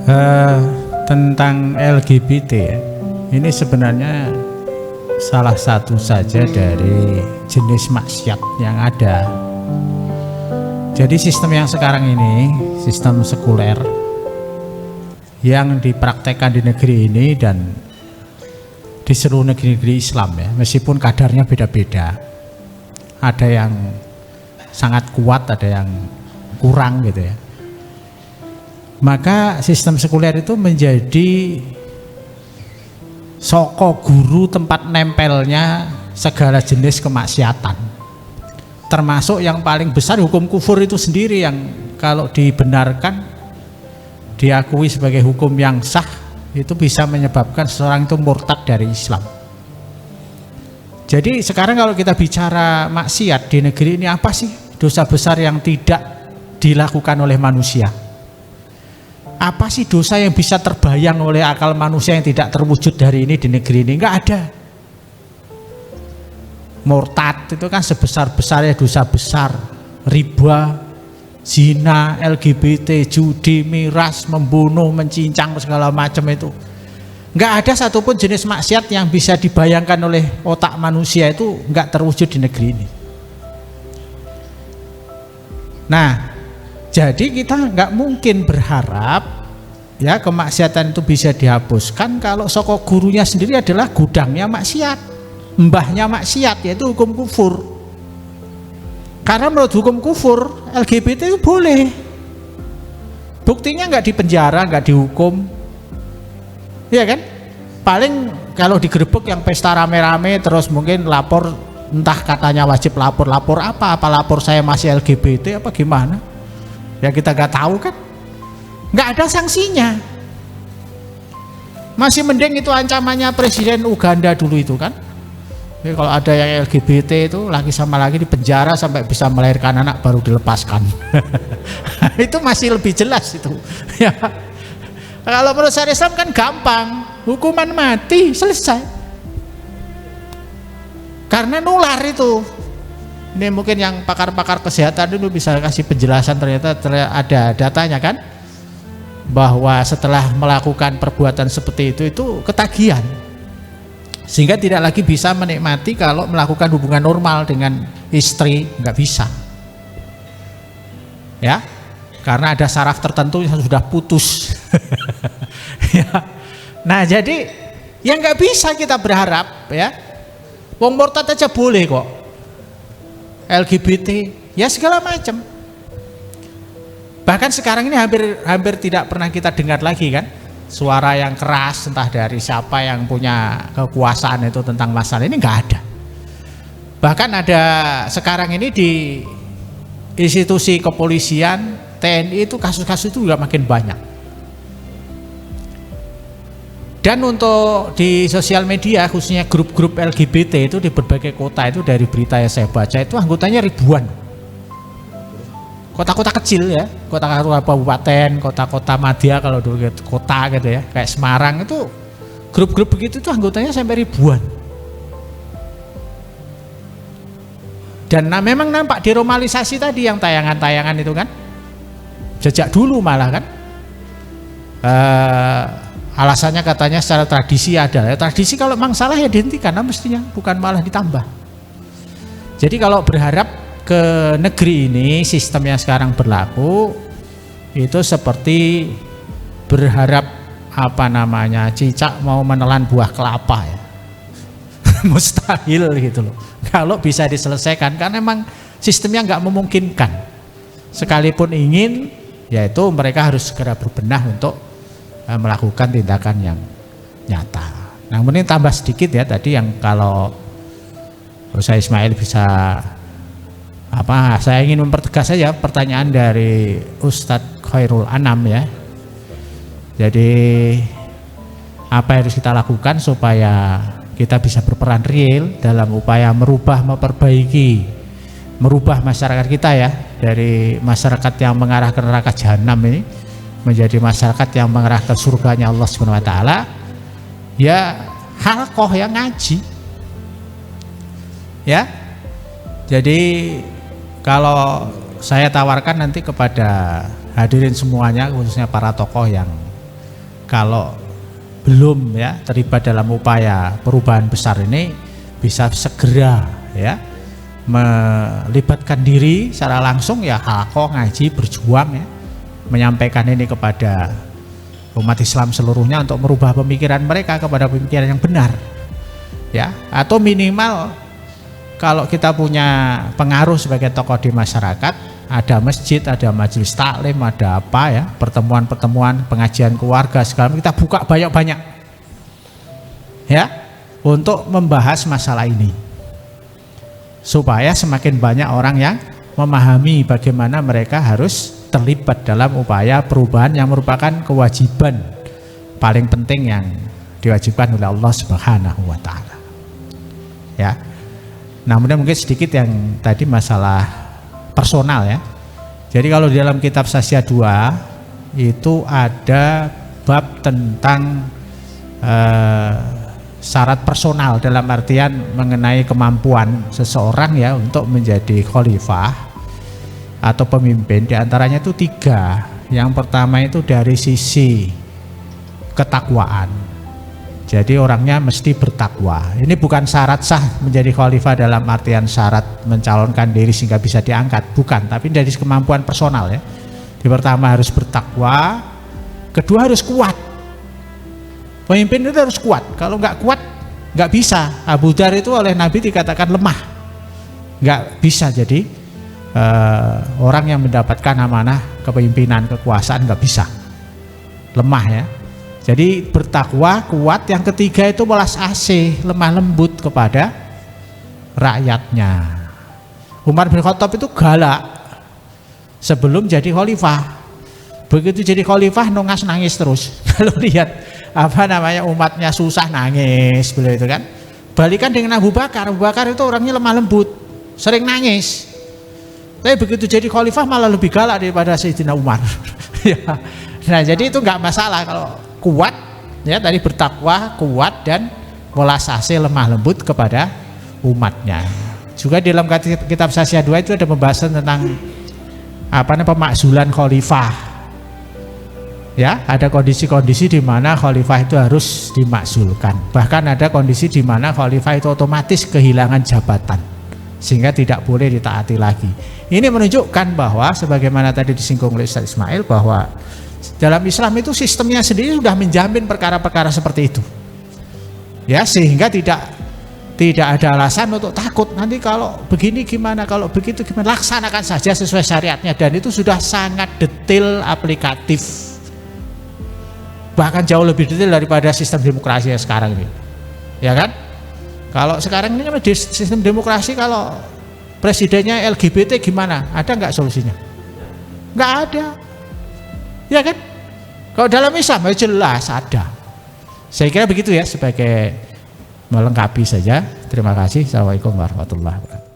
Eh, Tentang LGBT ya, ini sebenarnya salah satu saja dari jenis maksiat yang ada. Jadi sistem yang sekarang ini, sistem sekuler yang dipraktekkan di negeri ini dan di seluruh negeri-negeri Islam ya, meskipun kadarnya beda-beda, ada yang sangat kuat, ada yang kurang gitu ya. Maka sistem sekuler itu menjadi soko guru tempat nempelnya segala jenis kemaksiatan, termasuk yang paling besar hukum kufur itu sendiri, yang kalau dibenarkan diakui sebagai hukum yang sah itu bisa menyebabkan seseorang itu murtad dari Islam. Jadi sekarang kalau kita bicara maksiat di negeri ini, apa sih dosa besar yang tidak dilakukan oleh manusia? Apa sih dosa yang bisa terbayang oleh akal manusia yang tidak terwujud dari ini di negeri ini? Enggak ada. Murtad itu kan sebesar-besarnya dosa besar, riba, zina, LGBT, judi, miras, membunuh, mencincang, segala macam itu. Enggak ada satupun jenis maksiat yang bisa dibayangkan oleh otak manusia itu enggak terwujud di negeri ini. Nah, jadi kita nggak mungkin berharap ya kemaksiatan itu bisa dihapuskan kalau soko gurunya sendiri adalah gudangnya maksiat, mbahnya maksiat, yaitu hukum kufur. Karena menurut hukum kufur LGBT itu boleh, buktinya nggak dipenjara, nggak dihukum, ya kan? Paling kalau digerebek yang pesta rame-rame terus mungkin lapor, entah katanya wajib lapor apa lapor saya masih LGBT apa gimana? Ya kita nggak tahu kan, nggak ada sanksinya. Masih mending itu ancamannya Presiden Uganda dulu itu kan. Jadi kalau ada yang LGBT itu laki sama laki di penjara sampai bisa melahirkan anak baru dilepaskan. Itu masih lebih jelas itu. Ya. Kalau menurut syariat Islam kan gampang, hukuman mati selesai. Karena nular itu. Ini mungkin yang pakar-pakar kesehatan dulu bisa kasih penjelasan, ternyata ada datanya kan, bahwa setelah melakukan perbuatan seperti itu ketagihan, sehingga tidak lagi bisa menikmati kalau melakukan hubungan normal dengan istri, nggak bisa ya, karena ada saraf tertentu yang sudah putus. Ya. Nah jadi yang nggak bisa kita berharap ya, wong murtad aja boleh kok, LGBT ya segala macam. Bahkan sekarang ini hampir tidak pernah kita dengar lagi kan suara yang keras entah dari siapa yang punya kekuasaan itu tentang masalah ini, nggak ada. Bahkan ada sekarang ini di institusi kepolisian, TNI itu kasus-kasus itu juga makin banyak. Dan untuk di sosial media khususnya grup-grup LGBT itu di berbagai kota itu, dari berita yang saya baca itu anggotanya ribuan. Kota-kota kecil ya, kota-kota kabupaten, kota-kota madya kalau dulu kota gitu ya, kayak Semarang itu grup-grup begitu itu anggotanya sampai ribuan. Dan memang nampak diromalisasi tadi yang tayangan-tayangan itu kan, sejak dulu malah kan. Alasannya katanya secara tradisi ada ya, tradisi kalau memang salah ya dihentikan mestinya, bukan malah ditambah. Jadi kalau berharap ke negeri ini sistem yang sekarang berlaku itu seperti berharap apa namanya cicak mau menelan buah kelapa ya. Mustahil gitu loh kalau bisa diselesaikan, karena memang sistemnya nggak memungkinkan. Sekalipun ingin, yaitu mereka harus segera berbenah untuk melakukan tindakan yang nyata. Nah, kemudian tambah sedikit ya tadi yang kalau Ustaz Ismail bisa saya ingin mempertegas saja pertanyaan dari Ustadz Khairul Anam ya. Jadi apa yang harus kita lakukan supaya kita bisa berperan real dalam upaya merubah masyarakat kita ya, dari masyarakat yang mengarah ke neraka jahanam ini menjadi masyarakat yang mengarah ke surganya Allah Subhanahu wa taala. Ya halqoh yang ngaji. Ya. Jadi kalau saya tawarkan nanti kepada hadirin semuanya, khususnya para tokoh yang kalau belum ya terlibat dalam upaya perubahan besar ini bisa segera ya melibatkan diri secara langsung ya, halaqah ngaji, berjuang ya, menyampaikan ini kepada umat Islam seluruhnya untuk merubah pemikiran mereka kepada pemikiran yang benar ya, atau minimal kalau kita punya pengaruh sebagai tokoh di masyarakat, ada masjid, ada majelis taklim, ada apa ya, pertemuan-pertemuan, pengajian keluarga segala kita buka banyak-banyak ya untuk membahas masalah ini supaya semakin banyak orang yang memahami bagaimana mereka harus terlibat dalam upaya perubahan yang merupakan kewajiban paling penting yang diwajibkan oleh Allah Subhanahu wa taala. Ya. Nah, mungkin sedikit yang tadi masalah personal ya. Jadi kalau di dalam kitab Sasya 2 itu ada bab tentang syarat personal, dalam artian mengenai kemampuan seseorang ya untuk menjadi khalifah atau pemimpin. Di antaranya itu 3. Yang pertama itu dari sisi ketakwaan. Jadi orangnya mesti bertakwa. Ini bukan syarat sah menjadi khalifah dalam artian syarat mencalonkan diri sehingga bisa diangkat, bukan, tapi dari kemampuan personal ya. Yang pertama harus bertakwa, kedua harus kuat. Pemimpin itu harus kuat. Kalau nggak kuat nggak bisa. Abu Dzar itu oleh Nabi dikatakan lemah, nggak bisa jadi orang yang mendapatkan amanah kepemimpinan, kekuasaan, nggak bisa, lemah ya. Jadi bertakwa, kuat. Yang ketiga itu welas asih, lemah lembut kepada rakyatnya. Umar bin Khattab itu galak sebelum jadi khalifah. Begitu jadi khalifah nangis terus. Kalau lihat umatnya susah nangis, beliau itu kan. Balikan dengan Abu Bakar. Abu Bakar itu orangnya lemah lembut, sering nangis. Tapi begitu jadi khalifah malah lebih galak daripada Sayyidina Umar. Nah, jadi itu nggak masalah kalau kuat ya, tadi bertakwa, kuat, dan welas asih, lemah lembut kepada umatnya. Juga di dalam kitab Sasya 2 itu ada pembahasan tentang pemakzulan khalifah. Ya, ada kondisi-kondisi di mana khalifah itu harus dimakzulkan. Bahkan ada kondisi di mana khalifah itu otomatis kehilangan jabatan sehingga tidak boleh ditaati lagi. Ini menunjukkan bahwa sebagaimana tadi disinggung oleh Ustaz Ismail, bahwa dalam Islam itu sistemnya sendiri sudah menjamin perkara-perkara seperti itu. Ya, sehingga tidak ada alasan untuk takut nanti kalau begini gimana, kalau begitu gimana. Laksanakan saja sesuai syariatnya, dan itu sudah sangat detail, aplikatif. Bahkan jauh lebih detail daripada sistem demokrasi yang sekarang ini, ya kan? Kalau sekarang ini sistem demokrasi, kalau presidennya LGBT gimana? Ada nggak solusinya? Nggak ada, ya kan? Kalau dalam Islam ya jelas ada. Saya kira begitu ya, sebagai melengkapi saja. Terima kasih. Assalamualaikum warahmatullahi wabarakatuh.